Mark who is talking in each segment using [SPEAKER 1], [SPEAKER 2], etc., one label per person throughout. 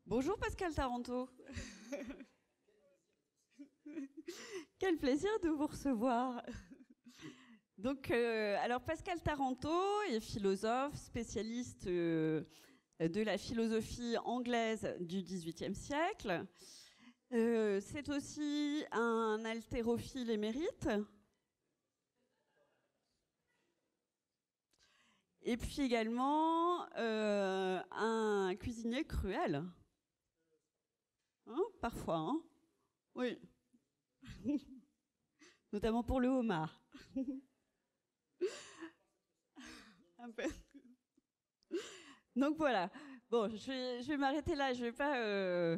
[SPEAKER 1] Bonjour Pascal Taranto. Quel plaisir de vous recevoir. Donc, alors Pascal Taranto est philosophe, spécialiste de la philosophie anglaise du XVIIIe siècle. C'est aussi un haltérophile émérite. Et puis également un cuisinier cruel. Hein, parfois, hein? Oui. Notamment pour le homard. Un peu. Donc voilà. Bon, je vais m'arrêter là. Je vais pas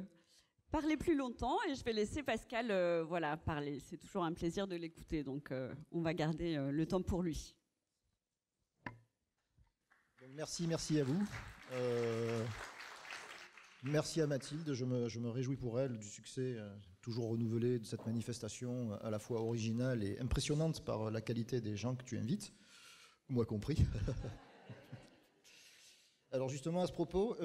[SPEAKER 1] parler plus longtemps et je vais laisser Pascal voilà, parler. C'est toujours un plaisir de l'écouter. Donc on va garder le temps pour lui.
[SPEAKER 2] Donc, merci à vous. Merci à Mathilde, je me réjouis pour elle du succès toujours renouvelé de cette manifestation à la fois originale et impressionnante par la qualité des gens que tu invites, moi compris. Alors justement à ce propos,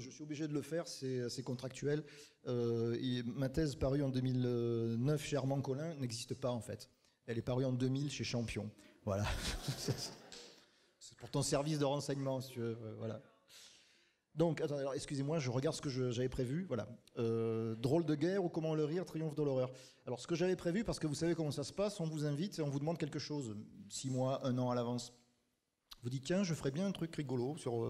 [SPEAKER 2] je suis obligé de le faire, c'est contractuel. Ma thèse parue en 2009 chez Armand Collin n'existe pas en fait. Elle est parue en 2000 chez Champion. Voilà. C'est pour ton service de renseignement, si tu veux. Voilà. Donc, attendez, alors excusez-moi, je regarde ce que j'avais prévu. Voilà. Drôle de guerre ou comment le rire triomphe de l'horreur. Alors, ce que j'avais prévu, parce que vous savez comment ça se passe, on vous invite et on vous demande quelque chose, 6 mois, 1 an à l'avance. Vous dites, tiens, je ferais bien un truc rigolo sur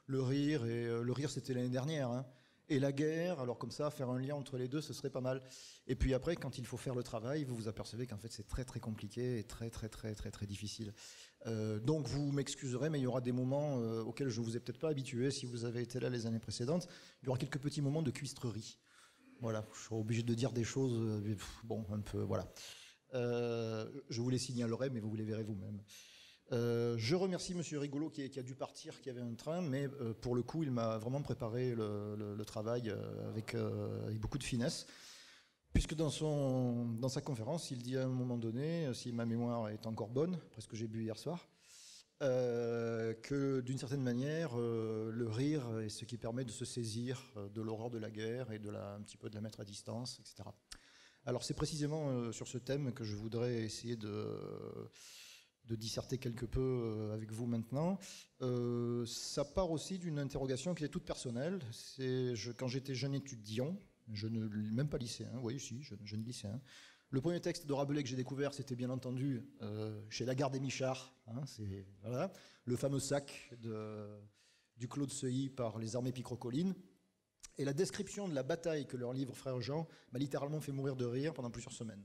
[SPEAKER 2] le rire, et le rire, c'était l'année dernière, hein. Et la guerre, alors comme ça, faire un lien entre les deux, ce serait pas mal. Et puis après, quand il faut faire le travail, vous vous apercevez qu'en fait, c'est très très compliqué et très difficile. Donc vous m'excuserez, mais il y aura des moments auxquels je vous ai peut-être pas habitué si vous avez été là les années précédentes. Il y aura quelques petits moments de cuistrerie. Voilà, je serai obligé de dire des choses, bon, un peu, voilà. Je vous les signalerai, mais vous les verrez vous-même. Je remercie Monsieur Rigolo qui a dû partir, qui avait un train, mais pour le coup, il m'a vraiment préparé le travail avec beaucoup de finesse. Puisque dans sa conférence, il dit à un moment donné, si ma mémoire est encore bonne, parce que j'ai bu hier soir, que d'une certaine manière, le rire est ce qui permet de se saisir de l'horreur de la guerre et un petit peu de la mettre à distance, etc. Alors c'est précisément sur ce thème que je voudrais essayer de disserter quelque peu avec vous maintenant. Ça part aussi d'une interrogation qui est toute personnelle. Quand j'étais jeune étudiant, même pas lycéen, oui, si, jeune lycéen. Le premier texte de Rabelais que j'ai découvert, c'était bien entendu chez Lagarde et Michard, hein, voilà, le fameux sac du Clos de Seuilly par les armées picrocolines. Et la description de la bataille que leur livre Frère Jean m'a littéralement fait mourir de rire pendant plusieurs semaines.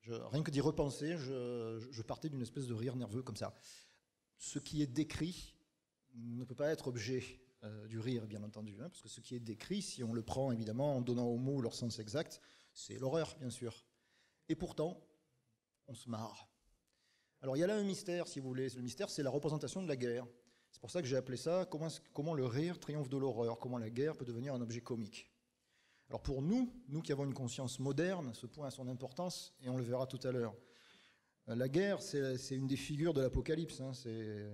[SPEAKER 2] Rien que d'y repenser, je partais d'une espèce de rire nerveux comme ça. Ce qui est décrit ne peut pas être objet du rire, bien entendu, hein, parce que ce qui est décrit, si on le prend évidemment en donnant aux mots leur sens exact, c'est l'horreur, bien sûr. Et pourtant, on se marre. Alors il y a là un mystère, si vous voulez. Le mystère, c'est la représentation de la guerre. C'est pour ça que j'ai appelé ça comment le rire triomphe de l'horreur, comment la guerre peut devenir un objet comique. Alors pour nous qui avons une conscience moderne, ce point a son importance, et on le verra tout à l'heure. La guerre, c'est une des figures de l'Apocalypse, hein, c'est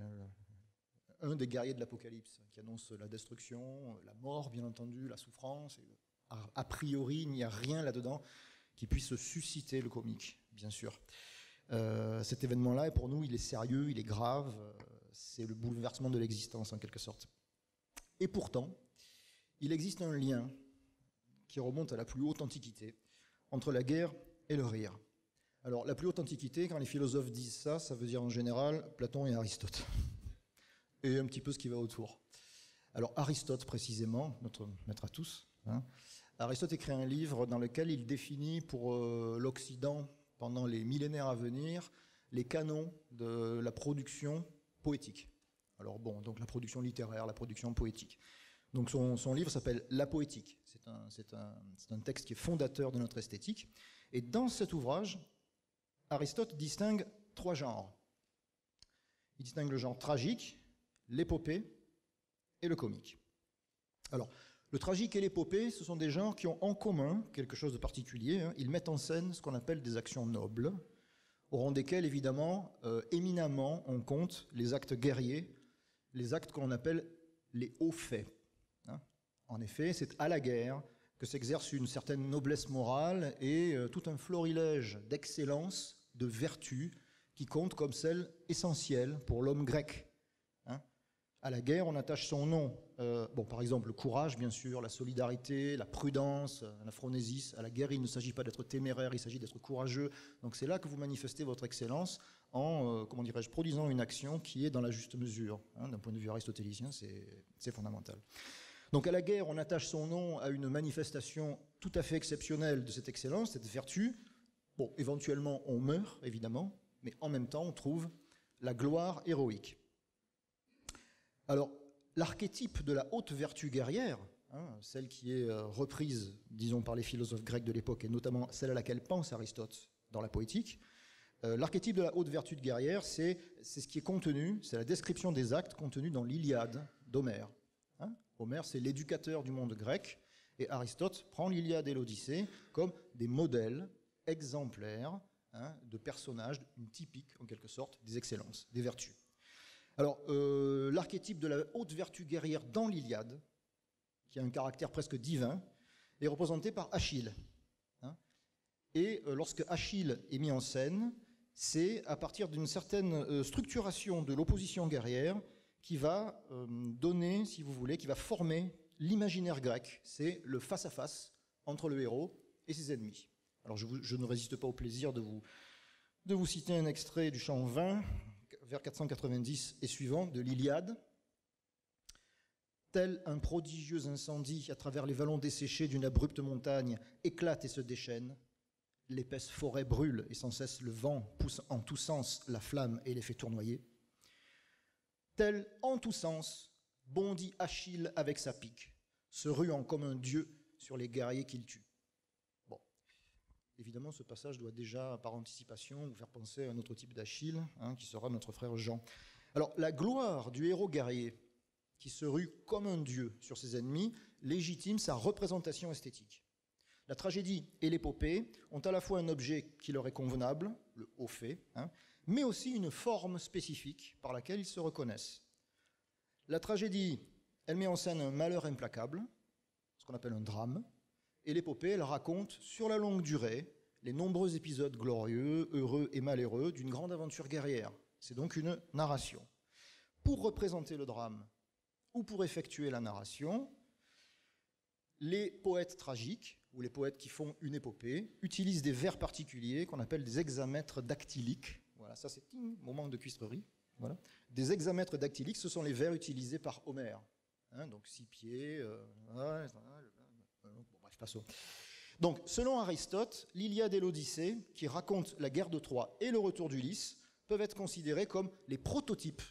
[SPEAKER 2] un des guerriers de l'Apocalypse, qui annonce la destruction, la mort, bien entendu, la souffrance. Et a priori, il n'y a rien là-dedans qui puisse susciter le comique, bien sûr. Cet événement-là, pour nous, il est sérieux, il est grave, c'est le bouleversement de l'existence, en quelque sorte. Et pourtant, il existe un lien qui remonte à la plus haute antiquité, entre la guerre et le rire. Alors, la plus haute antiquité, quand les philosophes disent ça, ça veut dire en général Platon et Aristote. Et un petit peu ce qui va autour. Alors Aristote précisément, notre maître à tous, hein, Aristote écrit un livre dans lequel il définit pour l'Occident, pendant les millénaires à venir, les canons de la production poétique. Alors bon, donc la production littéraire, la production poétique. Donc son livre s'appelle La Poétique. C'est un texte qui est fondateur de notre esthétique. Et dans cet ouvrage, Aristote distingue 3 genres. Il distingue le genre tragique, l'épopée et le comique. Alors, le tragique et l'épopée, ce sont des genres qui ont en commun quelque chose de particulier, hein. Ils mettent en scène ce qu'on appelle des actions nobles, au rang desquelles, évidemment, éminemment, on compte les actes guerriers, les actes qu'on appelle les hauts faits. Hein. En effet, c'est à la guerre que s'exerce une certaine noblesse morale et tout un florilège d'excellence, de vertus, qui comptent comme celles essentielles pour l'homme grec. À la guerre, on attache son nom, par exemple le courage, bien sûr, la solidarité, la prudence, la phronésis. À la guerre, il ne s'agit pas d'être téméraire, il s'agit d'être courageux. Donc c'est là que vous manifestez votre excellence en, produisant une action qui est dans la juste mesure. D'un point de vue aristotélicien, c'est fondamental. Donc à la guerre, on attache son nom à une manifestation tout à fait exceptionnelle de cette excellence, cette vertu. Bon, éventuellement, on meurt, évidemment, mais en même temps, on trouve la gloire héroïque. Alors, l'archétype de la haute vertu guerrière, celle qui est reprise, disons, par les philosophes grecs de l'époque, et notamment celle à laquelle pense Aristote dans la poétique, l'archétype de la haute vertu de guerrière, c'est ce qui est contenu, c'est la description des actes contenus dans l'Iliade d'Homère. Homère, c'est l'éducateur du monde grec, et Aristote prend l'Iliade et l'Odyssée comme des modèles exemplaires de personnages typiques, en quelque sorte, des excellences, des vertus. Alors, l'archétype de la haute vertu guerrière dans l'Iliade, qui a un caractère presque divin, est représenté par Achille. Et lorsque Achille est mis en scène, c'est à partir d'une certaine structuration de l'opposition guerrière qui va donner, si vous voulez, qui va former l'imaginaire grec. C'est le face-à-face entre le héros et ses ennemis. Alors, je ne résiste pas au plaisir de vous citer un extrait du chant 20, vers 490 et suivant, de l'Iliade. Tel un prodigieux incendie à travers les vallons desséchés d'une abrupte montagne éclate et se déchaîne. L'épaisse forêt brûle et sans cesse le vent pousse en tous sens la flamme et les fait tournoyer. Tel en tous sens bondit Achille avec sa pique, se ruant comme un dieu sur les guerriers qu'il tue. Bon, évidemment, ce passage doit déjà, par anticipation, vous faire penser à un autre type d'Achille, qui sera notre frère Jean. Alors, la gloire du héros guerrier, qui se rue comme un dieu sur ses ennemis, légitime sa représentation esthétique. La tragédie et l'épopée ont à la fois un objet qui leur est convenable, le haut fait, mais aussi une forme spécifique par laquelle ils se reconnaissent. La tragédie, elle met en scène un malheur implacable, ce qu'on appelle un drame, et l'épopée, elle raconte sur la longue durée les nombreux épisodes glorieux, heureux et malheureux d'une grande aventure guerrière. C'est donc une narration. Pour représenter le drame ou pour effectuer la narration, les poètes tragiques, ou les poètes qui font une épopée, utilisent des vers particuliers qu'on appelle des hexamètres dactyliques. Voilà, ça c'est un moment de cuistrerie. Voilà. Des hexamètres dactyliques, ce sont les vers utilisés par Homère. Donc 6 pieds, bref, passons. Donc, selon Aristote, l'Iliade et l'Odyssée, qui racontent la guerre de Troie et le retour d'Ulysse, peuvent être considérés comme les prototypes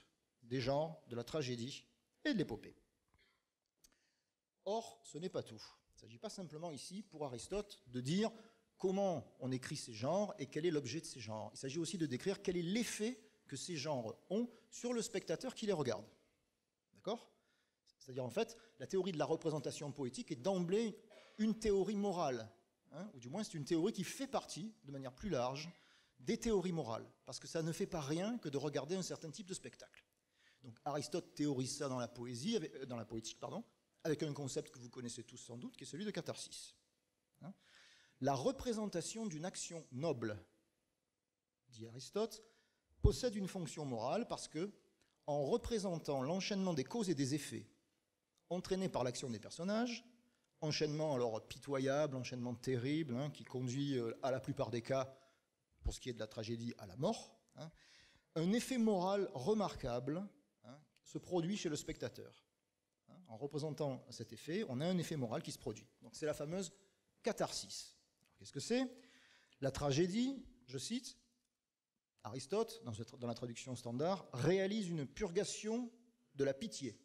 [SPEAKER 2] des genres de la tragédie et de l'épopée. Or, ce n'est pas tout. Il ne s'agit pas simplement ici, pour Aristote, de dire comment on écrit ces genres et quel est l'objet de ces genres. Il s'agit aussi de décrire quel est l'effet que ces genres ont sur le spectateur qui les regarde. D'accord ? C'est-à-dire, en fait, la théorie de la représentation poétique est d'emblée une théorie morale, ou du moins c'est une théorie qui fait partie, de manière plus large, des théories morales, parce que ça ne fait pas rien que de regarder un certain type de spectacle. Donc Aristote théorise ça dans la poétique, avec un concept que vous connaissez tous sans doute, qui est celui de catharsis. La représentation d'une action noble, dit Aristote, possède une fonction morale parce que, en représentant l'enchaînement des causes et des effets entraînés par l'action des personnages, enchaînement alors pitoyable, enchaînement terrible, qui conduit à la plupart des cas, pour ce qui est de la tragédie, à la mort, un effet moral remarquable se produit chez le spectateur. En représentant cet effet, on a un effet moral qui se produit. Donc c'est la fameuse catharsis. Qu'est-ce que c'est ? La tragédie, je cite, Aristote, dans la traduction standard, réalise une purgation de la pitié.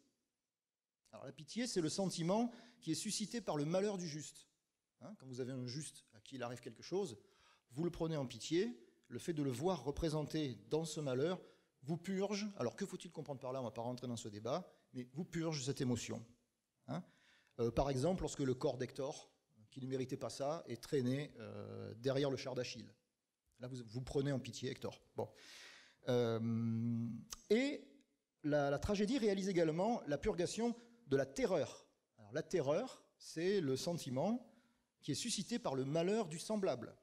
[SPEAKER 2] Alors la pitié, c'est le sentiment qui est suscité par le malheur du juste. Quand vous avez un juste à qui il arrive quelque chose, vous le prenez en pitié, le fait de le voir représenté dans ce malheur vous purge. Alors que faut-il comprendre par là ? On ne va pas rentrer dans ce débat, mais vous purge cette émotion. Par exemple, lorsque le corps d'Hector, qui ne méritait pas ça, est traîné derrière le char d'Achille. Là, vous prenez en pitié Hector. Bon. Et la tragédie réalise également la purgation de la terreur. Alors la terreur, c'est le sentiment qui est suscité par le malheur du semblable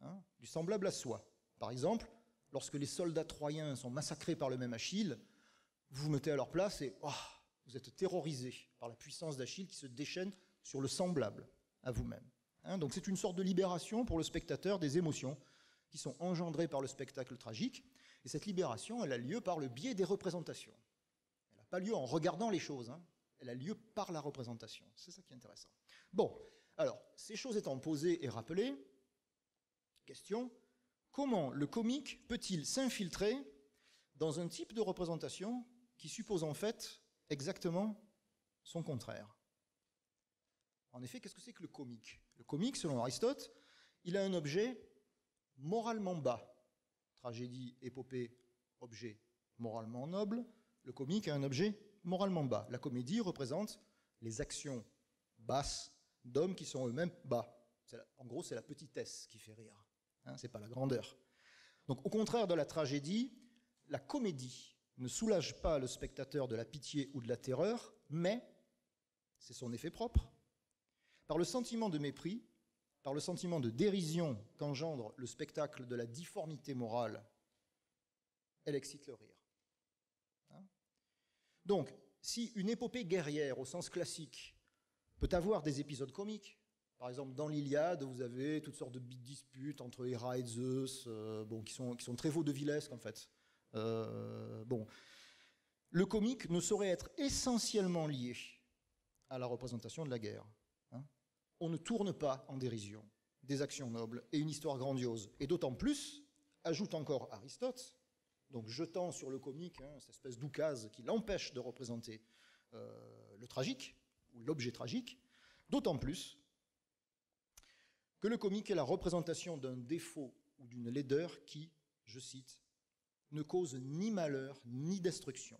[SPEAKER 2] à soi. Par exemple, lorsque les soldats troyens sont massacrés par le même Achille, vous vous mettez à leur place et vous êtes terrorisé par la puissance d'Achille qui se déchaîne sur le semblable à vous-même. Donc c'est une sorte de libération pour le spectateur des émotions qui sont engendrées par le spectacle tragique. Et cette libération, elle a lieu par le biais des représentations. Elle n'a pas lieu en regardant les choses, elle a lieu par la représentation. C'est ça qui est intéressant. Bon, alors, ces choses étant posées et rappelées, question, comment le comique peut-il s'infiltrer dans un type de représentation qui suppose en fait exactement son contraire? En effet, qu'est-ce que c'est que le comique? Le comique, selon Aristote, il a un objet moralement bas. Tragédie, épopée, objet moralement noble. Le comique a un objet moralement bas. La comédie représente les actions basses d'hommes qui sont eux-mêmes bas. En gros, c'est la petitesse qui fait rire. C'est pas la grandeur. Donc, au contraire de la tragédie, la comédie ne soulage pas le spectateur de la pitié ou de la terreur, mais, c'est son effet propre, par le sentiment de mépris, par le sentiment de dérision qu'engendre le spectacle de la difformité morale, elle excite le rire. Donc, si une épopée guerrière au sens classique peut avoir des épisodes comiques, par exemple dans l'Iliade, vous avez toutes sortes de disputes entre Héra et Zeus, qui sont très vaudevillesques en fait. Le comique ne saurait être essentiellement lié à la représentation de la guerre. On ne tourne pas en dérision des actions nobles et une histoire grandiose. Et d'autant plus, ajoute encore Aristote, donc jetant sur le comique cette espèce d'oukase qui l'empêche de représenter le tragique, ou l'objet tragique, d'autant plus que le comique est la représentation d'un défaut ou d'une laideur qui, je cite, ne cause ni malheur ni destruction.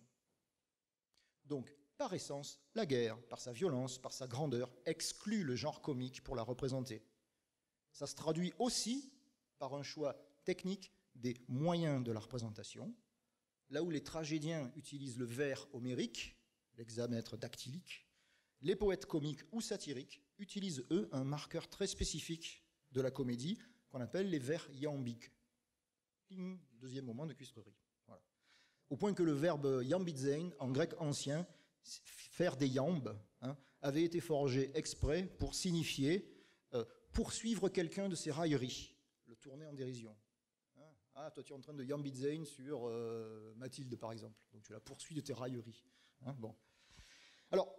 [SPEAKER 2] Donc, par essence, la guerre, par sa violence, par sa grandeur, exclut le genre comique pour la représenter. Ça se traduit aussi par un choix technique des moyens de la représentation, là où les tragédiens utilisent le vers homérique, l'hexamètre dactylique, les poètes comiques ou satiriques utilisent, eux, un marqueur très spécifique de la comédie qu'on appelle les vers iambiques. Deuxième moment de cuistrerie. Voilà. Au point que le verbe iambitzein, en grec ancien, faire des iambes, avait été forgé exprès pour signifier poursuivre quelqu'un de ses railleries, le tourner en dérision. Ah, toi tu es en train de iambitzein sur Mathilde par exemple, donc tu la poursuis de tes railleries. Bon. Alors,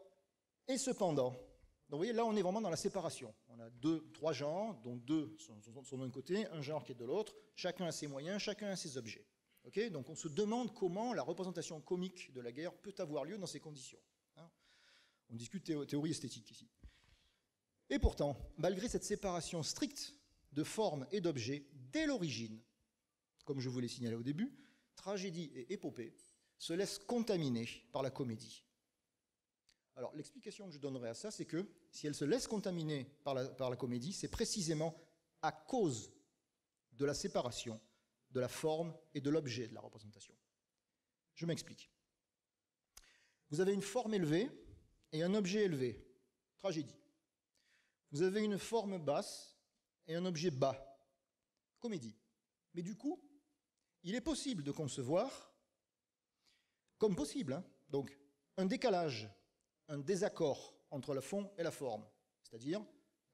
[SPEAKER 2] et cependant, donc vous voyez, là on est vraiment dans la séparation. On a trois genres, dont deux sont d'un côté, un genre qui est de l'autre, chacun a ses moyens, chacun a ses objets. Okay, donc on se demande comment la représentation comique de la guerre peut avoir lieu dans ces conditions. On discute théorie esthétique ici. Et pourtant, malgré cette séparation stricte de forme et d'objet, dès l'origine, comme je vous l'ai signalé au début, tragédie et épopée se laissent contaminer par la comédie. Alors l'explication que je donnerai à ça, c'est que si elle se laisse contaminer par la comédie, c'est précisément à cause de la séparation de la forme et de l'objet de la représentation. Je m'explique. Vous avez une forme élevée et un objet élevé. Tragédie. Vous avez une forme basse et un objet bas. Comédie. Mais du coup, il est possible de concevoir, comme possible, donc un décalage, un désaccord entre le fond et la forme, c'est-à-dire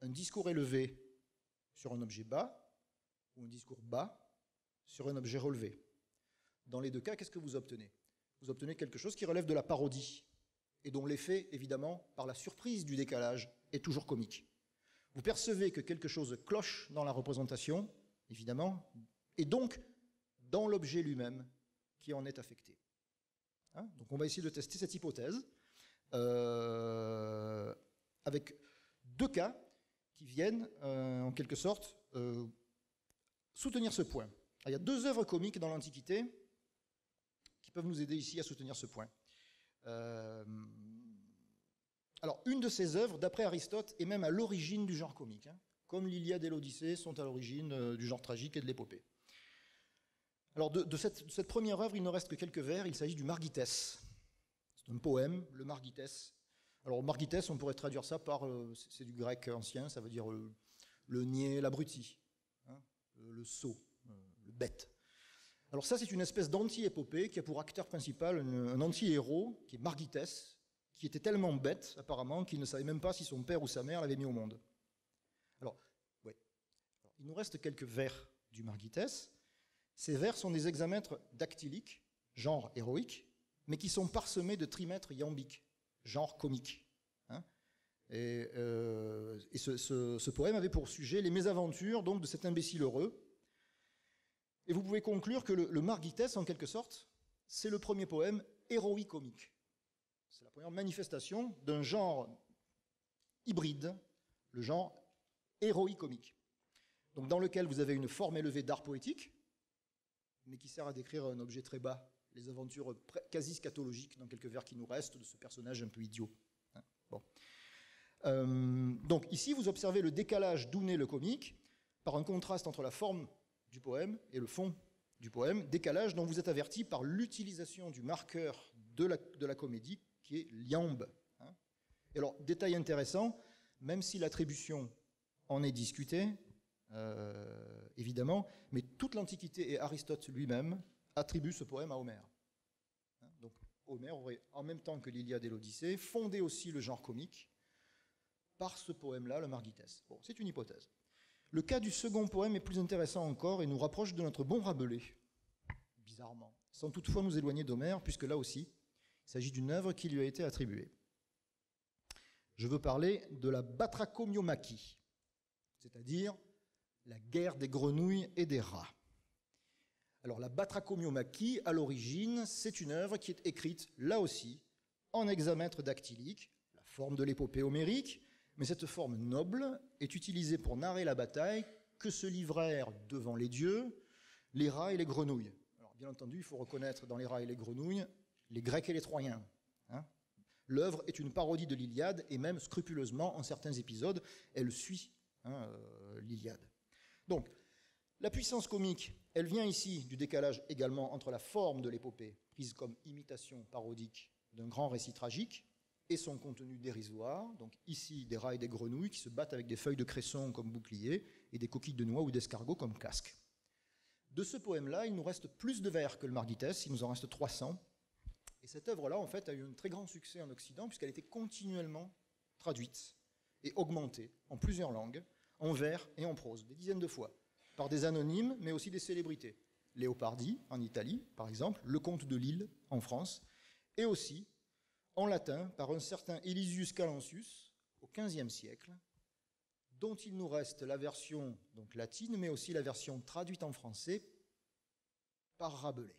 [SPEAKER 2] un discours élevé sur un objet bas ou un discours bas sur un objet relevé. Dans les deux cas, qu'est-ce que vous obtenez? Vous obtenez quelque chose qui relève de la parodie et dont l'effet, évidemment, par la surprise du décalage, est toujours comique. Vous percevez que quelque chose cloche dans la représentation, évidemment, et donc dans l'objet lui-même qui en est affecté. Donc on va essayer de tester cette hypothèse avec deux cas qui viennent, en quelque sorte, soutenir ce point. Il y a deux œuvres comiques dans l'Antiquité qui peuvent nous aider ici à soutenir ce point. Alors, une de ces œuvres, d'après Aristote, est même à l'origine du genre comique, comme l'Iliade et l'Odyssée sont à l'origine du genre tragique et de l'épopée. Alors, de cette première œuvre, il ne reste que quelques vers. Il s'agit du Margites. C'est un poème, le Margites. Alors margites, on pourrait traduire ça par, c'est du grec ancien, ça veut dire le niais, l'abruti, hein, le sot, le bête. Alors ça, c'est une espèce d'anti-épopée qui a pour acteur principal un anti-héros, qui est Margites, qui était tellement bête, apparemment, qu'il ne savait même pas si son père ou sa mère l'avait mis au monde. Alors, ouais. Alors, il nous reste quelques vers du Margites. Ces vers sont des hexamètres dactyliques, genre héroïque, mais qui sont parsemés de trimètres iambiques, genre comique. Hein, et ce poème avait pour sujet les mésaventures donc, de cet imbécile heureux. Et vous pouvez conclure que le Margites, en quelque sorte, c'est le premier poème héroïque-comique. C'est la première manifestation d'un genre hybride, le genre héroïque-comique. Donc dans lequel vous avez une forme élevée d'art poétique, mais qui sert à décrire un objet très bas, les aventures quasi scatologiques dans quelques vers qui nous restent de ce personnage un peu idiot. Hein, bon. Donc ici, vous observez le décalage d'où naît le comique par un contraste entre la forme du poème et le fond du poème, décalage dont vous êtes averti par l'utilisation du marqueur de la comédie qui est l'iambe. Hein. Et alors, détail intéressant, même si l'attribution en est discutée, évidemment, mais toute l'Antiquité et Aristote lui-même attribuent ce poème à Homère. Hein. Donc Homère aurait, en même temps que l'Iliade et l'Odyssée, fondé aussi le genre comique par ce poème-là, le Margites. Bon, c'est une hypothèse. Le cas du second poème est plus intéressant encore et nous rapproche de notre bon Rabelais, bizarrement, sans toutefois nous éloigner d'Homère, puisque là aussi, il s'agit d'une œuvre qui lui a été attribuée. Je veux parler de la Batrachomiomachie, c'est-à-dire la guerre des grenouilles et des rats. Alors la Batrachomiomachie, à l'origine, c'est une œuvre qui est écrite, là aussi, en hexamètre dactylique, la forme de l'épopée homérique, mais cette forme noble est utilisée pour narrer la bataille que se livrèrent devant les dieux les rats et les grenouilles. Alors, bien entendu, il faut reconnaître dans les rats et les grenouilles les Grecs et les Troyens. Hein. L'œuvre est une parodie de l'Iliade et même scrupuleusement, en certains épisodes, elle suit l'Iliade. Donc, la puissance comique, elle vient ici du décalage également entre la forme de l'épopée, prise comme imitation parodique d'un grand récit tragique, et son contenu dérisoire, donc ici des rats et des grenouilles qui se battent avec des feuilles de cresson comme bouclier et des coquilles de noix ou d'escargot comme casque. De ce poème-là, il nous reste plus de vers que le Margites, il nous en reste 300. Et cette œuvre-là, en fait, a eu un très grand succès en Occident puisqu'elle était continuellement traduite et augmentée en plusieurs langues, en vers et en prose, des dizaines de fois, par des anonymes, mais aussi des célébrités. Léopardi, en Italie, par exemple, le comte de Lille, en France, et aussi en latin par un certain Elisius Callensius au XVe siècle, dont il nous reste la version donc, latine, mais aussi la version traduite en français par Rabelais.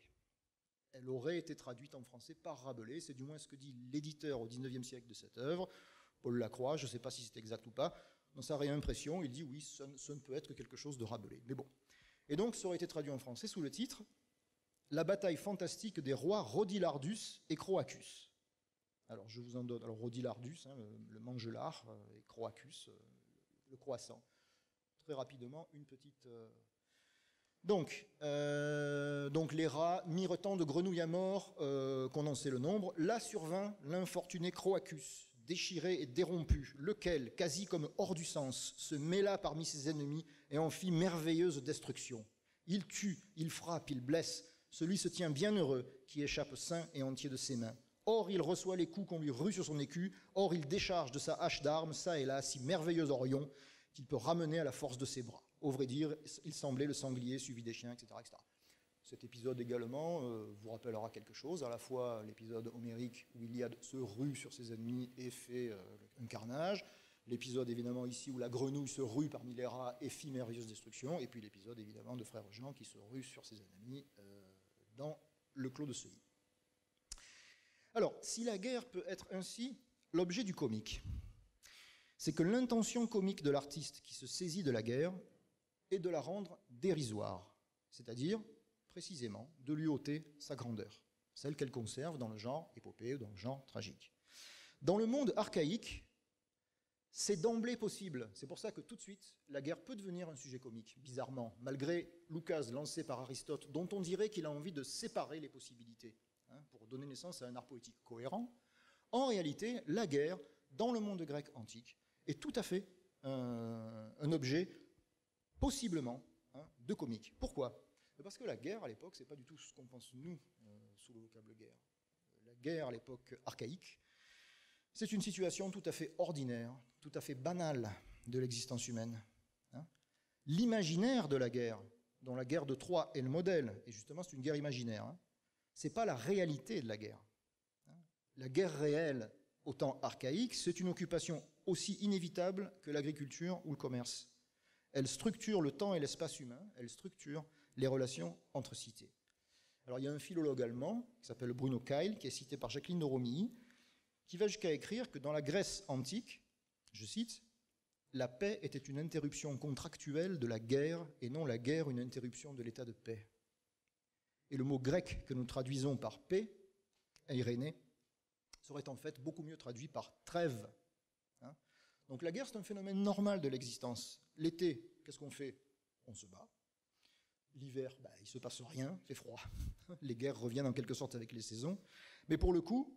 [SPEAKER 2] Elle aurait été traduite en français par Rabelais, c'est du moins ce que dit l'éditeur au XIXe siècle de cette œuvre, Paul Lacroix, je ne sais pas si c'est exact ou pas, dans sa réimpression, il dit oui, ce ne peut être que quelque chose de Rabelais. Mais bon. Et donc, ça aurait été traduit en français sous le titre « La bataille fantastique des rois Rodilardus et Croacus ». Alors, je vous en donne. Alors, Rodilardus, hein, le mangelard, et Croacus, le croissant. Très rapidement, une petite. Donc, les rats mirent tant de grenouilles à mort qu'on en sait le nombre. Là survint l'infortuné Croacus, déchiré et dérompu, lequel, quasi comme hors du sens, se mêla parmi ses ennemis et en fit merveilleuse destruction. Il tue, il frappe, il blesse. Celui se tient bien heureux qui échappe sain et entier de ses mains. Or, il reçoit les coups qu'on lui rue sur son écu. Or, il décharge de sa hache d'armes, ça et là, si merveilleux orion, qu'il peut ramener à la force de ses bras. Au vrai dire, il semblait le sanglier suivi des chiens, etc. etc. Cet épisode également vous rappellera quelque chose, à la fois l'épisode homérique où Iliade se rue sur ses ennemis et fait un carnage, l'épisode évidemment ici où la grenouille se rue parmi les rats et fit merveilleuse destruction, et puis l'épisode évidemment de Frère Jean qui se rue sur ses ennemis dans le clos de Seuilly. Alors, si la guerre peut être ainsi l'objet du comique, c'est que l'intention comique de l'artiste qui se saisit de la guerre est de la rendre dérisoire, c'est-à-dire, précisément, de lui ôter sa grandeur, celle qu'elle conserve dans le genre épopée ou dans le genre tragique. Dans le monde archaïque, c'est d'emblée possible. C'est pour ça que tout de suite, la guerre peut devenir un sujet comique, bizarrement, malgré l'oukase lancé par Aristote, dont on dirait qu'il a envie de séparer les possibilités, pour donner naissance à un art poétique cohérent. En réalité, la guerre dans le monde grec antique, est tout à fait un objet, possiblement, de comique. Pourquoi? Parce que la guerre, à l'époque, c'est pas du tout ce qu'on pense, nous, sous le vocable guerre. La guerre, à l'époque archaïque, c'est une situation tout à fait ordinaire, tout à fait banale de l'existence humaine. L'imaginaire de la guerre, dont la guerre de Troie est le modèle, et justement c'est une guerre imaginaire, c'est pas la réalité de la guerre. La guerre réelle, au temps archaïque, c'est une occupation aussi inévitable que l'agriculture ou le commerce. Elle structure le temps et l'espace humain, elle structure les relations entre cités. Alors il y a un philologue allemand qui s'appelle Bruno Keil, qui est cité par Jacqueline de Romilly, qui va jusqu'à écrire que dans la Grèce antique, je cite, « La paix était une interruption contractuelle de la guerre et non la guerre une interruption de l'état de paix. » Et le mot grec que nous traduisons par paix, eiréné, serait en fait beaucoup mieux traduit par trêve. Donc la guerre, c'est un phénomène normal de l'existence. L'été, qu'est-ce qu'on fait? On se bat. L'hiver, il ne se passe rien, il fait froid. Les guerres reviennent en quelque sorte avec les saisons. Mais pour le coup,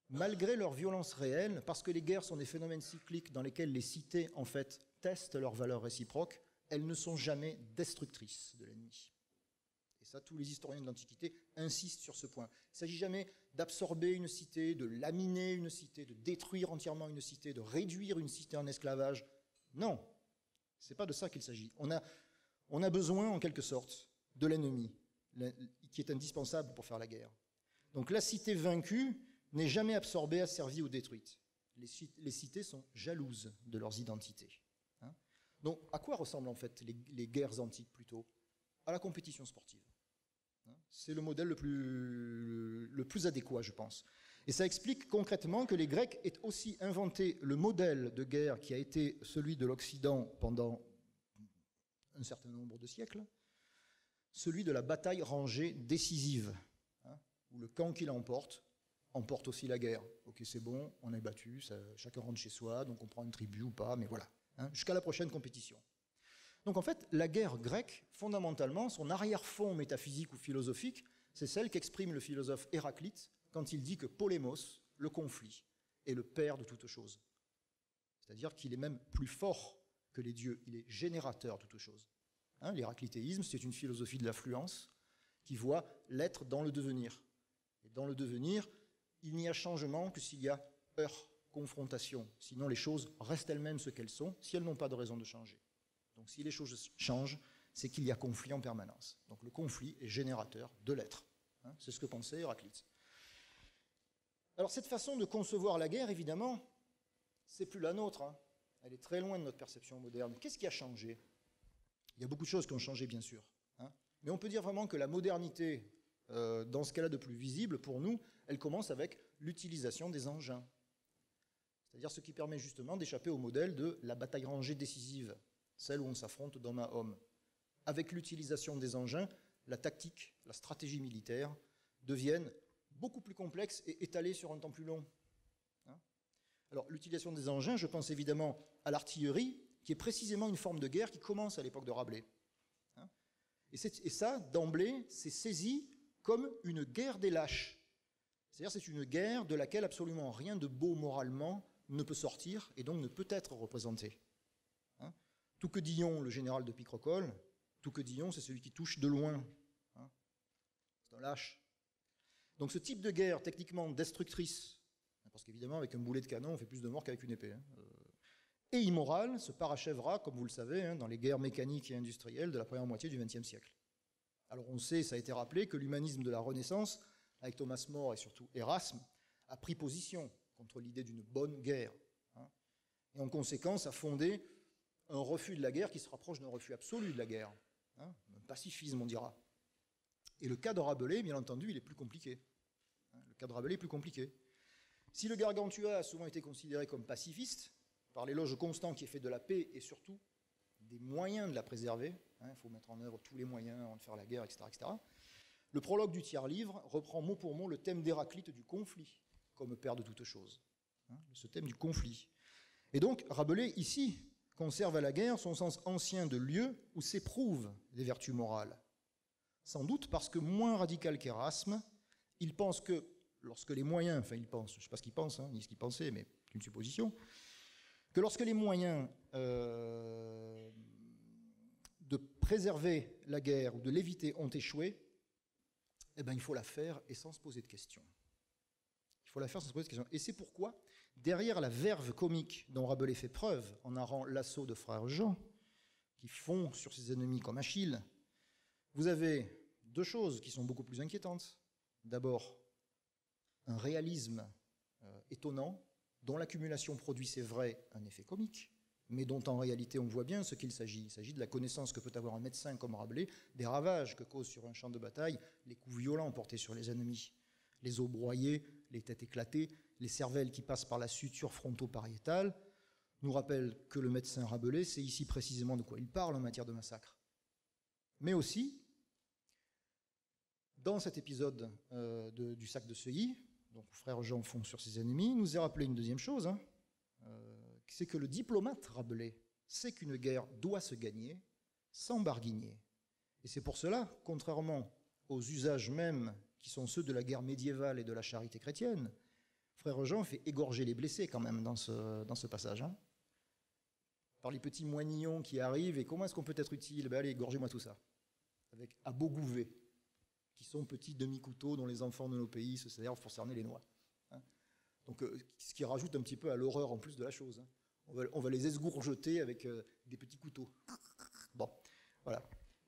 [SPEAKER 2] malgré leur violence réelle, parce que les guerres sont des phénomènes cycliques dans lesquels les cités, en fait, testent leurs valeurs réciproques, elles ne sont jamais destructrices de l'ennemi. Et ça, tous les historiens de l'Antiquité insistent sur ce point. Il ne s'agit jamais d'absorber une cité, de laminer une cité, de détruire entièrement une cité, de réduire une cité en esclavage. Non, ce n'est pas de ça qu'il s'agit. On a besoin, en quelque sorte, de l'ennemi, qui est indispensable pour faire la guerre. Donc la cité vaincue n'est jamais absorbée, asservie ou détruite. Les cités sont jalouses de leurs identités. Donc à quoi ressemblent en fait les guerres antiques plutôt? À la compétition sportive. C'est le modèle le plus adéquat, je pense. Et ça explique concrètement que les Grecs aient aussi inventé le modèle de guerre qui a été celui de l'Occident pendant un certain nombre de siècles, celui de la bataille rangée décisive, où le camp qui l'emporte emporte aussi la guerre. Ok, c'est bon, on est battu, chacun rentre chez soi, donc on prend une tribu ou pas, mais voilà, jusqu'à la prochaine compétition. Donc en fait, la guerre grecque, fondamentalement, son arrière-fond métaphysique ou philosophique, c'est celle qu'exprime le philosophe Héraclite quand il dit que Polémos, le conflit, est le père de toute chose. C'est-à-dire qu'il est même plus fort que les dieux, il est générateur de toute chose. L'héraclitéisme, c'est une philosophie de l'affluence qui voit l'être dans le devenir. Et dans le devenir, il n'y a changement que s'il y a heurts, confrontation. Sinon, les choses restent elles-mêmes ce qu'elles sont, si elles n'ont pas de raison de changer. Donc si les choses changent, c'est qu'il y a conflit en permanence. Donc le conflit est générateur de l'être. C'est ce que pensait Héraclite. Alors cette façon de concevoir la guerre, évidemment, c'est plus la nôtre. Elle est très loin de notre perception moderne. Qu'est-ce qui a changé? Il y a beaucoup de choses qui ont changé, bien sûr. Mais on peut dire vraiment que la modernité, dans ce qu'elle a de plus visible pour nous, elle commence avec l'utilisation des engins. C'est-à-dire ce qui permet justement d'échapper au modèle de la bataille rangée décisive, celle où on s'affronte d'homme à homme. Avec l'utilisation des engins, la tactique, la stratégie militaire deviennent beaucoup plus complexes et étalées sur un temps plus long. Alors l'utilisation des engins, je pense évidemment à l'artillerie, qui est précisément une forme de guerre qui commence à l'époque de Rabelais. Et ça, d'emblée, c'est saisi comme une guerre des lâches. C'est-à-dire c'est une guerre de laquelle absolument rien de beau moralement ne peut sortir et donc ne peut être représenté. Tout que Dillon, le général de Picrocole, tout que Dillon, c'est celui qui touche de loin. C'est un lâche. Donc ce type de guerre techniquement destructrice, parce qu'évidemment avec un boulet de canon on fait plus de morts qu'avec une épée, et immorale se parachèvera, comme vous le savez, dans les guerres mécaniques et industrielles de la première moitié du XXe siècle. Alors on sait, ça a été rappelé, que l'humanisme de la Renaissance, avec Thomas More et surtout Erasme, a pris position contre l'idée d'une bonne guerre, et en conséquence a fondé un refus de la guerre qui se rapproche d'un refus absolu de la guerre, un pacifisme on dira. Et le cas de Rabelais, bien entendu, il est plus compliqué. Le cas de Rabelais est plus compliqué. Si le Gargantua a souvent été considéré comme pacifiste, par l'éloge constant qui est fait de la paix et surtout des moyens de la préserver, il faut mettre en œuvre tous les moyens avant de faire la guerre, etc., etc., le prologue du tiers-livre reprend mot pour mot le thème d'Héraclite du conflit, comme père de toute chose. Ce thème du conflit. Et donc, Rabelais, ici, conserve à la guerre son sens ancien de lieu où s'éprouvent les vertus morales. Sans doute parce que, moins radical qu'Erasme, il pense que, lorsque les moyens, enfin il pense, je ne sais pas ce qu'il pense, ni ce qu'il pensait, mais une supposition, que lorsque les moyens de préserver la guerre ou de l'éviter ont échoué, eh ben, il faut la faire et sans se poser de questions. Il faut la faire sans se poser de questions. Et c'est pourquoi, derrière la verve comique dont Rabelais fait preuve en narrant l'assaut de frère Jean, qui fond sur ses ennemis comme Achille, vous avez deux choses qui sont beaucoup plus inquiétantes. D'abord, un réalisme étonnant, dont l'accumulation produit, c'est vrai, un effet comique, mais dont en réalité on voit bien ce qu'il s'agit. Il s'agit de la connaissance que peut avoir un médecin comme Rabelais, des ravages que causent sur un champ de bataille les coups violents portés sur les ennemis, les os broyés, les têtes éclatées, les cervelles qui passent par la suture fronto-pariétale, nous rappelle que le médecin Rabelais sait ici précisément de quoi il parle en matière de massacre. Mais aussi, dans cet épisode du sac de Seuilly, donc frère Jean fond sur ses ennemis, nous est rappelé une deuxième chose, c'est que le diplomate Rabelais sait qu'une guerre doit se gagner sans barguigner. Et c'est pour cela, contrairement aux usages mêmes qui sont ceux de la guerre médiévale et de la charité chrétienne, frère Jean fait égorger les blessés quand même dans ce passage. Par les petits moignons qui arrivent, et comment est-ce qu'on peut être utile? Ben allez, égorgez-moi tout ça. Avec à beau gouvet, qui sont petits demi-couteaux dont les enfants de nos pays se servent pour cerner les noix. Donc, ce qui rajoute un petit peu à l'horreur en plus de la chose. On va les esgourgeter avec des petits couteaux. Bon, voilà.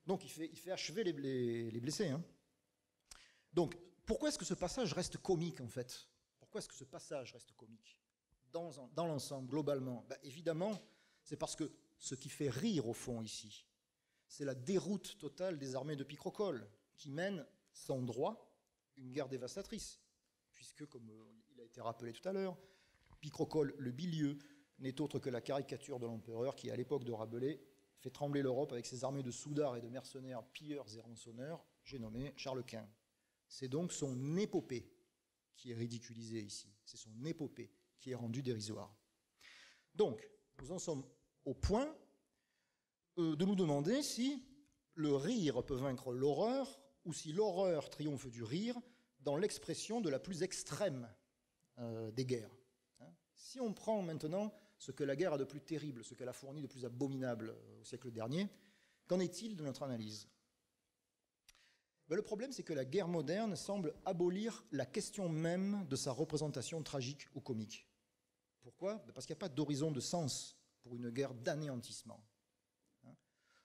[SPEAKER 2] Donc, il fait achever les blessés. Donc, pourquoi est-ce que ce passage reste comique, en fait? Pourquoi est-ce que ce passage reste comique dans l'ensemble, globalement? Ben, évidemment, c'est parce que ce qui fait rire, au fond, ici, c'est la déroute totale des armées de Picrocole, qui mènent, sans droit, une guerre dévastatrice. Puisque, comme il a été rappelé tout à l'heure, Picrocole, le bilieux, n'est autre que la caricature de l'empereur qui, à l'époque de Rabelais, fait trembler l'Europe avec ses armées de soudards et de mercenaires pilleurs et rançonneurs, j'ai nommé Charles Quint. C'est donc son épopée qui est ridiculisée ici. C'est son épopée qui est rendue dérisoire. Donc, nous en sommes au point de nous demander si le rire peut vaincre l'horreur ou si l'horreur triomphe du rire dans l'expression de la plus extrême des guerres. Si on prend maintenant ce que la guerre a de plus terrible, ce qu'elle a fourni de plus abominable au siècle dernier, qu'en est-il de notre analyse? Le problème, c'est que la guerre moderne semble abolir la question même de sa représentation tragique ou comique. Pourquoi? Parce qu'il n'y a pas d'horizon de sens pour une guerre d'anéantissement.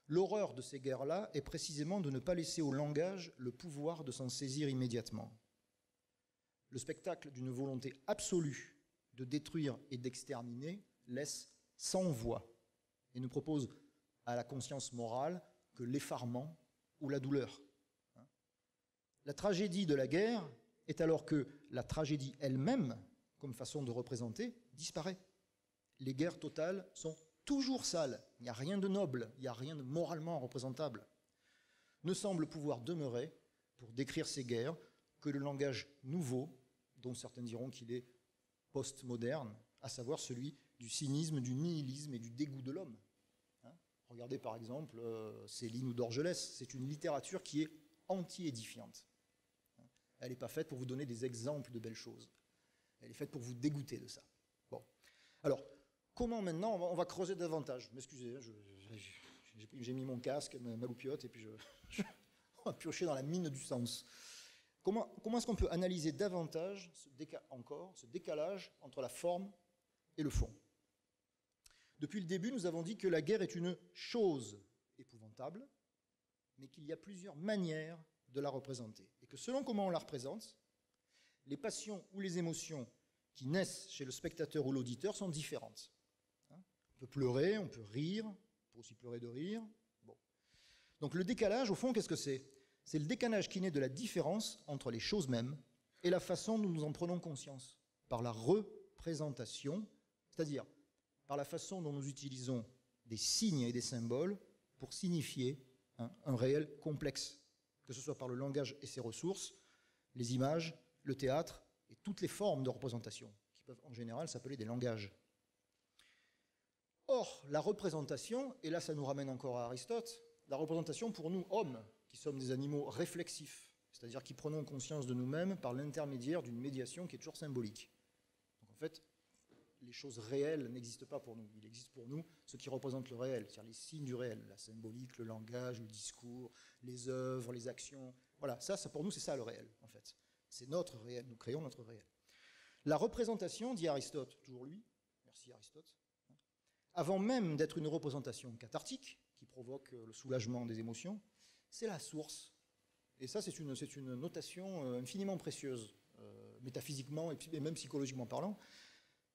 [SPEAKER 2] L'horreur de ces guerres-là est précisément de ne pas laisser au langage le pouvoir de s'en saisir immédiatement. Le spectacle d'une volonté absolue de détruire et d'exterminer laisse sans voix et ne propose à la conscience morale que l'effarement ou la douleur. La tragédie de la guerre est alors que la tragédie elle-même, comme façon de représenter, disparaît. Les guerres totales sont toujours sales, il n'y a rien de noble, il n'y a rien de moralement représentable. Ne semble pouvoir demeurer, pour décrire ces guerres, que le langage nouveau, dont certains diront qu'il est post-moderne, à savoir celui du cynisme, du nihilisme et du dégoût de l'homme. Regardez par exemple Céline ou Dorgelès, c'est une littérature qui est anti-édifiante. Elle n'est pas faite pour vous donner des exemples de belles choses. Elle est faite pour vous dégoûter de ça. Bon. Alors, comment maintenant, on va creuser davantage. M'excusez, j'ai mis mon casque, ma loupiote, et puis on va piocher dans la mine du sens. Comment est-ce qu'on peut analyser davantage ce décalage entre la forme et le fond? Depuis le début, nous avons dit que la guerre est une chose épouvantable, mais qu'il y a plusieurs manières de la représenter. Et que selon comment on la représente, les passions ou les émotions qui naissent chez le spectateur ou l'auditeur sont différentes. On peut pleurer, on peut rire, on peut aussi pleurer de rire. Bon. Donc le décalage, au fond, qu'est-ce que c'est? C'est le décalage qui naît de la différence entre les choses mêmes et la façon dont nous en prenons conscience, par la représentation, c'est-à-dire par la façon dont nous utilisons des signes et des symboles pour signifier un réel complexe, que ce soit par le langage et ses ressources, les images, le théâtre et toutes les formes de représentation, qui peuvent en général s'appeler des langages. Or, la représentation, et là ça nous ramène encore à Aristote, la représentation pour nous, hommes, qui sommes des animaux réflexifs, c'est-à-dire qui prenons conscience de nous-mêmes par l'intermédiaire d'une médiation qui est toujours symbolique. Donc en fait, les choses réelles n'existent pas pour nous. Il existe pour nous ce qui représente le réel, c'est-à-dire les signes du réel, la symbolique, le langage, le discours, les œuvres, les actions. Voilà, ça pour nous, c'est ça le réel, en fait. C'est notre réel, nous créons notre réel. La représentation, dit Aristote, toujours lui, merci Aristote, avant même d'être une représentation cathartique, qui provoque le soulagement des émotions, c'est la source. Et ça, c'est une notation infiniment précieuse, métaphysiquement et même psychologiquement parlant.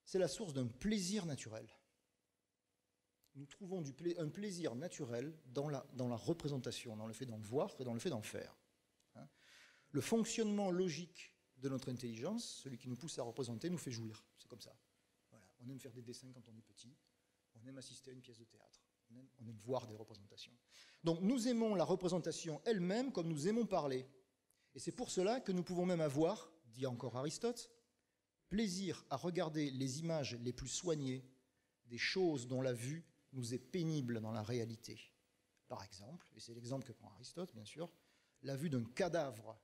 [SPEAKER 2] C'est la source d'un plaisir naturel. Nous trouvons un plaisir naturel dans la représentation, dans le fait d'en voir et dans le fait d'en faire. Le fonctionnement logique de notre intelligence, celui qui nous pousse à représenter, nous fait jouir. C'est comme ça. Voilà. On aime faire des dessins quand on est petit. On aime assister à une pièce de théâtre. On aime voir des représentations. Donc nous aimons la représentation elle-même comme nous aimons parler. Et c'est pour cela que nous pouvons même avoir, dit encore Aristote, plaisir à regarder les images les plus soignées des choses dont la vue nous est pénible dans la réalité. Par exemple, et c'est l'exemple que prend Aristote, bien sûr, la vue d'un cadavre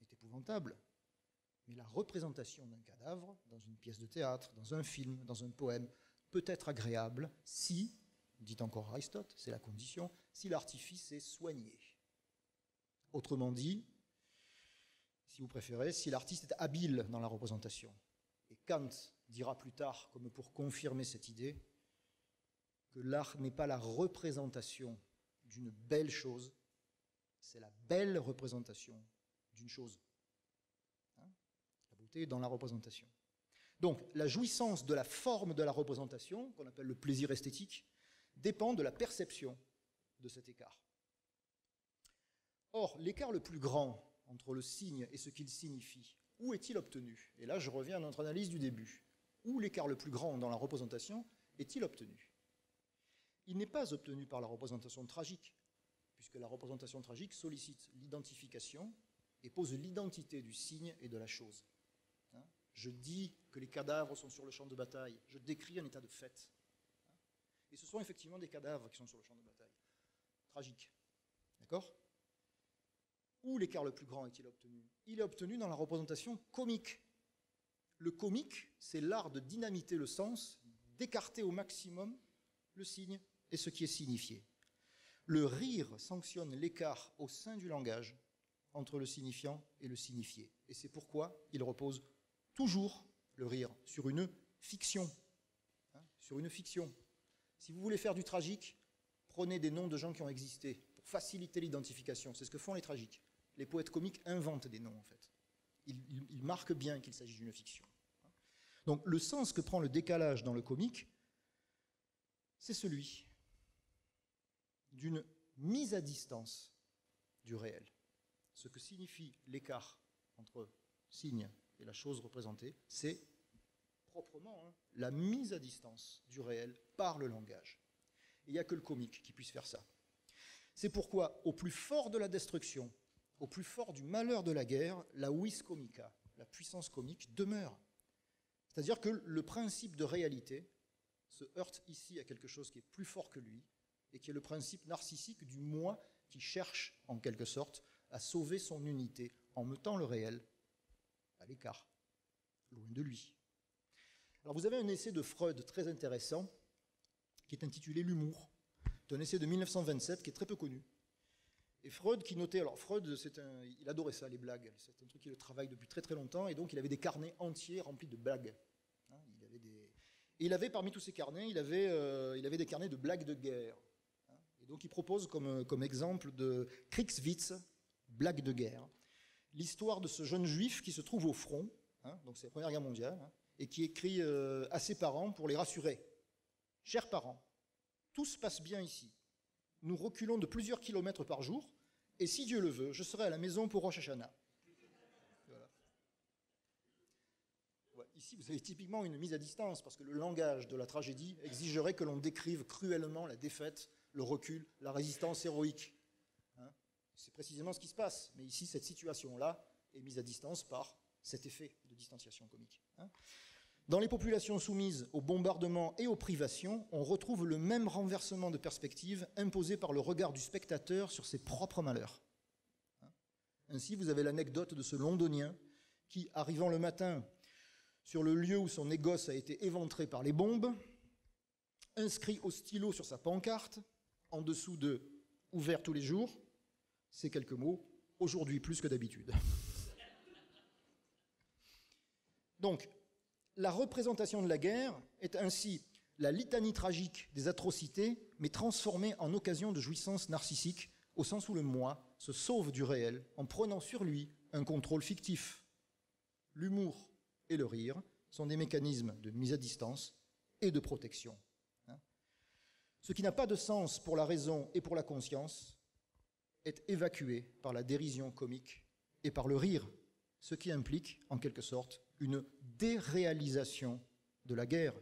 [SPEAKER 2] est épouvantable, mais la représentation d'un cadavre dans une pièce de théâtre, dans un film, dans un poème, peut être agréable si, dit encore Aristote, c'est la condition, si l'artifice est soigné. Autrement dit, si vous préférez, si l'artiste est habile dans la représentation. Et Kant dira plus tard, comme pour confirmer cette idée, que l'art n'est pas la représentation d'une belle chose, c'est la belle représentation d'une chose. La beauté est dans la représentation. Donc, la jouissance de la forme de la représentation, qu'on appelle le plaisir esthétique, dépend de la perception de cet écart. Or, l'écart le plus grand entre le signe et ce qu'il signifie, où est-il obtenu? Et là, je reviens à notre analyse du début. Où l'écart le plus grand dans la représentation est-il obtenu? Il n'est pas obtenu par la représentation tragique, puisque la représentation tragique sollicite l'identification et pose l'identité du signe et de la chose. Je dis que les cadavres sont sur le champ de bataille, je décris un état de fait. Et ce sont effectivement des cadavres qui sont sur le champ de bataille. Tragique. D'accord? Où l'écart le plus grand est-il obtenu? Il est obtenu dans la représentation comique. Le comique, c'est l'art de dynamiter le sens, d'écarter au maximum le signe et ce qui est signifié. Le rire sanctionne l'écart au sein du langage entre le signifiant et le signifié. Et c'est pourquoi il repose toujours, le rire, sur une fiction. Sur une fiction. Si vous voulez faire du tragique, prenez des noms de gens qui ont existé pour faciliter l'identification. C'est ce que font les tragiques. Les poètes comiques inventent des noms, en fait. Ils marquent bien qu'il s'agit d'une fiction. Donc, le sens que prend le décalage dans le comique, c'est celui d'une mise à distance du réel. Ce que signifie l'écart entre signe et la chose représentée, c'est proprement la mise à distance du réel par le langage. Et il n'y a que le comique qui puisse faire ça. C'est pourquoi, au plus fort de la destruction, au plus fort du malheur de la guerre, la vis comica, la puissance comique, demeure. C'est-à-dire que le principe de réalité se heurte ici à quelque chose qui est plus fort que lui, et qui est le principe narcissique du moi qui cherche, en quelque sorte, à sauver son unité en mettant le réel à l'écart, loin de lui. Alors vous avez un essai de Freud très intéressant, qui est intitulé « L'humour ». C'est un essai de 1927 qui est très peu connu. Et Freud qui notait, alors Freud, il adorait ça, les blagues, c'est un truc qui le travaille depuis très très longtemps, et donc il avait des carnets entiers remplis de blagues. Et il avait parmi tous ces carnets, il avait des carnets de blagues de guerre. Et donc il propose comme exemple de Kriegswitz, blague de guerre, l'histoire de ce jeune juif qui se trouve au front, donc c'est la Première Guerre mondiale, et qui écrit à ses parents pour les rassurer. « Chers parents, tout se passe bien ici. Nous reculons de plusieurs kilomètres par jour, et si Dieu le veut, je serai à la maison pour Rosh Hashanah. » Voilà. Ouais, ici, vous avez typiquement une mise à distance, parce que le langage de la tragédie exigerait que l'on décrive cruellement la défaite, le recul, la résistance héroïque. C'est précisément ce qui se passe. Mais ici, cette situation-là est mise à distance par cet effet de distanciation comique. Dans les populations soumises au bombardement et aux privations, on retrouve le même renversement de perspective imposé par le regard du spectateur sur ses propres malheurs. Ainsi, vous avez l'anecdote de ce Londonien qui, arrivant le matin sur le lieu où son négoce a été éventré par les bombes, inscrit au stylo sur sa pancarte, en dessous de « ouvert tous les jours », ces quelques mots, aujourd'hui plus que d'habitude. Donc, la représentation de la guerre est ainsi la litanie tragique des atrocités, mais transformée en occasion de jouissance narcissique, au sens où le moi se sauve du réel en prenant sur lui un contrôle fictif. L'humour et le rire sont des mécanismes de mise à distance et de protection. Ce qui n'a pas de sens pour la raison et pour la conscience est évacué par la dérision comique et par le rire, ce qui implique, en quelque sorte, une déréalisation de la guerre.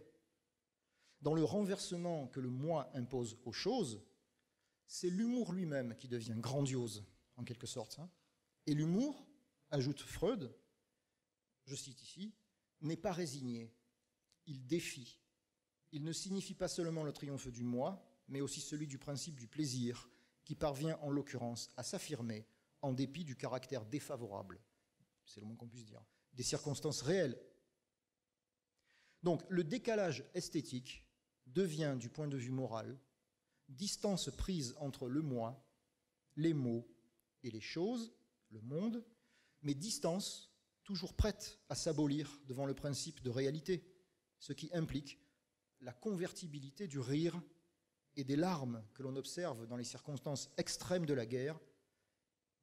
[SPEAKER 2] Dans le renversement que le moi impose aux choses, c'est l'humour lui-même qui devient grandiose, en quelque sorte. Et l'humour, ajoute Freud, je cite ici, n'est pas résigné, il défie. Il ne signifie pas seulement le triomphe du moi, mais aussi celui du principe du plaisir, qui parvient en l'occurrence à s'affirmer en dépit du caractère défavorable, c'est le moins qu'on puisse dire, des circonstances réelles. Donc le décalage esthétique devient, du point de vue moral, distance prise entre le moi, les mots et les choses, le monde, mais distance toujours prête à s'abolir devant le principe de réalité, ce qui implique la convertibilité du rire et des larmes que l'on observe dans les circonstances extrêmes de la guerre,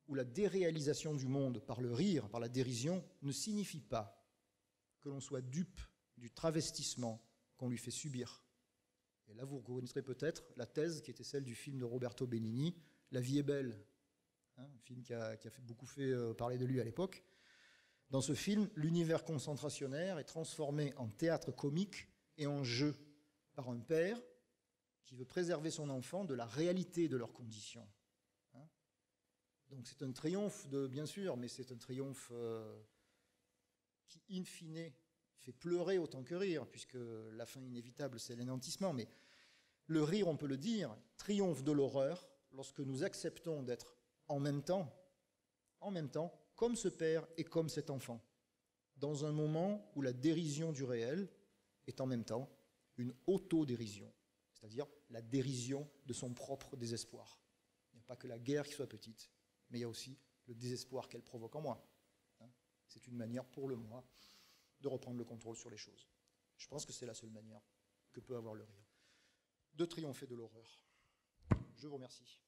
[SPEAKER 2] où la déréalisation du monde par le rire, par la dérision, ne signifie pas que l'on soit dupe du travestissement qu'on lui fait subir. Et là, vous reconnaîtrez peut-être la thèse qui était celle du film de Roberto Benigni, La vie est belle, un film qui a beaucoup fait parler de lui à l'époque. Dans ce film, l'univers concentrationnaire est transformé en théâtre comique et en jeu par un père qui veut préserver son enfant de la réalité de leurs conditions. Donc c'est un triomphe, bien sûr, mais c'est un triomphe qui, in fine, fait pleurer autant que rire, puisque la fin inévitable, c'est l'anéantissement. Mais le rire, on peut le dire, triomphe de l'horreur lorsque nous acceptons d'être en même temps, comme ce père et comme cet enfant, dans un moment où la dérision du réel est en même temps une autodérision, c'est-à-dire la dérision de son propre désespoir. Il n'y a pas que la guerre qui soit petite, mais il y a aussi le désespoir qu'elle provoque en moi. C'est une manière pour le moi de reprendre le contrôle sur les choses. Je pense que c'est la seule manière que peut avoir le rire de triompher de l'horreur. Je vous remercie.